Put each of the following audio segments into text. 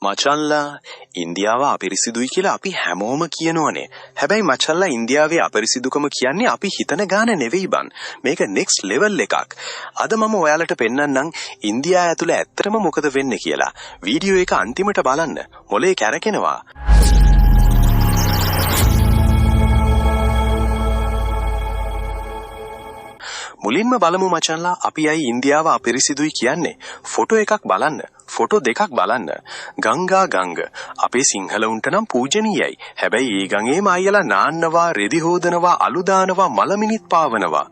මචල්ලා ඉන්දියාව අපිරිසිදුයි කියලා අපි හැමෝම කියනවනේ. හැබැයි මචල්ලා ඉන්දියාවේ අපිරිසිදුකම කියන්නේ අපි හිතන ගාන නෙවෙයි බන්. මේක next level එකක්. අද මම ඔයාලට පෙන්නන්නම් ඉන්දියාව ඇතුළේ ඇත්තටම මොකද වෙන්නේ කියලා. වීඩියෝ එක අන්තිමට බලන්න. මොලේ කැරකෙනවා. මුලින්ම බලමු මචන්ලා අපි අයි ඉන්දියාව අපිරිසිදුයි කියන්නේ. ෆොටෝ එකක් බලන්න. ෆොටෝ දෙකක් බලන්න. ගංගා ගංග අපේ සිංහල උන්ට නම් පූජනීයයි. හැබැයි ඒ ගඟේම අයියලා නාන්නවා, රෙදි හොදනවා, අලු දානවා, මලමිනිත් පාවනවා.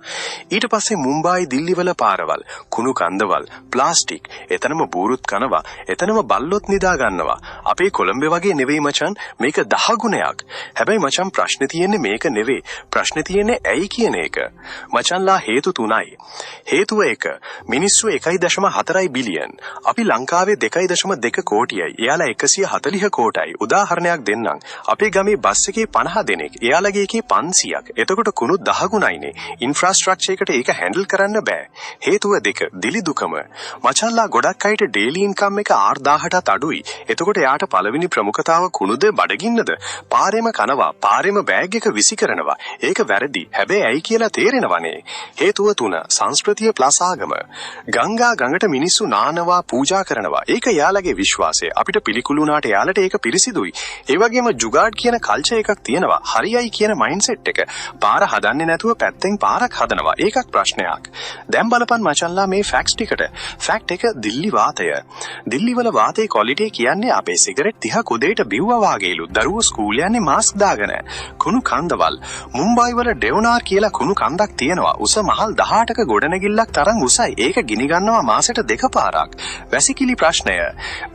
ඊට පස්සේ මුම්බායි දිල්ලි වල පාරවල්, කුණු කන්දවල්, ප්ලාස්ටික්, එතනම බූරුත් කනවා, එතනම බල්ලොත් නිදා ගන්නවා. අපේ කොළඹ වගේ නෙවෙයි මචන්, මේක 10 ගුණයක්. හැබැයි මචන් ප්‍රශ්නේ තියෙන්නේ මේක නෙවෙයි. ප්‍රශ්නේ තියෙන්නේ ඇයි කියන එක. මචන්ලා හේතු 3යි. හේතුව 1 මිනිස්සු 1.4 බිලියන්. අපි ලංකාවේ 2.2 කෝටියයි. එයාලා 140 කෝටයි. උදාහරණයක් දෙන්නම්. අපේ ගමේ බස් එකේ 50 දෙනෙක්. එයාලගේ එකේ 500ක්. එතකොට කුණු 10 ගුණයිනේ. ඉන්ෆ්‍රාස්ට්‍රක්චර් එකට ඒක හැන්ඩල් කරන්න බෑ. හේතුව 2 දිලිදුකම. මචල්ලා ගොඩක් අයට ඩේලි ඉන්කම් එක 4000ටත් අඩුයි. එතකොට එයාට පළවෙනි ප්‍රමුඛතාව කුණුද බඩගින්නද? පාරෙම කනවා, පාරෙම බෑග් එක විසි කරනවා. ඒක වැරදි. හැබැයි ඇයි කියලා තේරෙනවනේ. හේතුව 3 සංස්කෘතිය ප්ලස් ආගම. ගංගා ගඟට මිනිස්සු නානවා, පූජා කරනවා. ඒක යාළගේ විශ්වාසය. අපිට පිළිකුල් වුණාට යාළට ඒක පිරිසිදුයි. ඒ වගේම ජුගාඩ් කියන කල්චර් එකක් තියෙනවා. හරියයි කියන මයින්ඩ්සෙට් එක. පාර හදන්නේ නැතුව පැත්තෙන් පාරක් හදනවා. ඒකක් ප්‍රශ්නයක්. දැන් බලපන් මචන්ලා මේ ෆැක්ට්ස් ටිකට. ෆැක්ට් එක දිල්ලි වාතය. දිල්ලි වල වාතයේ ක්වොලිටි කියන්නේ අපේ සිගරට් 30 උදේට බිව්වා වාගේලු. දරුවෝ ස්කූල් යන්නේ මාස්ක් දාගෙන. කුණු කන්දවල්. මුම්බායි වල ඩෙවනාර් කියලා කුණු කන්දක් තියෙනවා. උස මහල් 18ක ගොඩනැගිල්ලක් තරම් උසයි. ඒක ගිනි ගන්නවා මාසෙට 2 පාරක්. වැසිකිලි ප්‍රශ්නය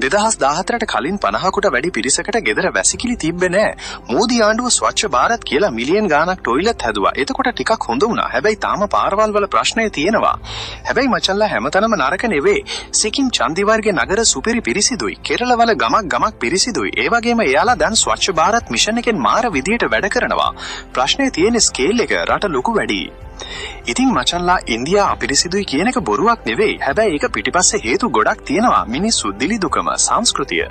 2014ට කලින් 50කට වැඩි පිරිසකට ගෙදර වැසිකිලි තිබ්බේ නෑ. මෝදි ආණ්ඩුව ස්වච්ඡ ಭಾರತ್ කියලා මිලියන් ගාණක් ටොයිලට් හැදුවා. එතකොට ටිකක් හොඳ වුණා. හැබැයි තාම පාරවල් වල ප්‍රශ්නය තියෙනවා. හැබැයි මචන්ලා හැමතැනම නරක නෙවෙයි. සිකිම් චන්දිවර්ගේ නගර සුපිරි පිරිසිදුයි. කෙරළ වල ගමක් පිරිසිදුයි. ඒ වගේම එයාලා දැන් ස්වච්ඡ ಭಾರತ್ මිෂන් එකෙන් මාර විදියට වැඩ කරනවා. ප්‍රශ්නේ තියෙන්නේ ස්කේල් එක. රට ලොකු වැඩි. ඉතින් මචන්ලා ඉන්දියා අපිරිසිදුයි කියන එක බොරුවක් නෙවෙයි. හැබැයි ඒක පිටිපස්සේ හේතු ගොඩක් තියෙනවා. මිනිස්සු දිලිදුකම, සංස්කෘතිය.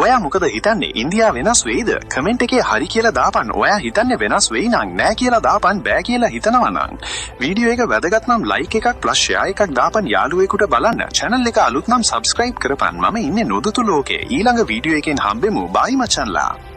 ඔයා මොකද හිතන්නේ? ඉන්දියා වෙනස් වෙයිද? කමෙන්ට් එකේ හරි කියලා දාපන්. ඔයා හිතන්නේ වෙනස් වෙයි නම් නෑ කියලා දාපන්. බෑ කියලා හිතනවා නම්. වීඩියෝ එක වැදගත් නම් ලයික් එකක් ප්ලස් ෂෙයා එකක් දාපන් යාළුවෙකුට බලන්න. channel එක අලුත් නම් subscribe කරපන්. මම ඉන්නේ නොදුතු ලෝකේ. ඊළඟ වීඩියෝ එකෙන් හම්බෙමු. බයි මචන්ලා.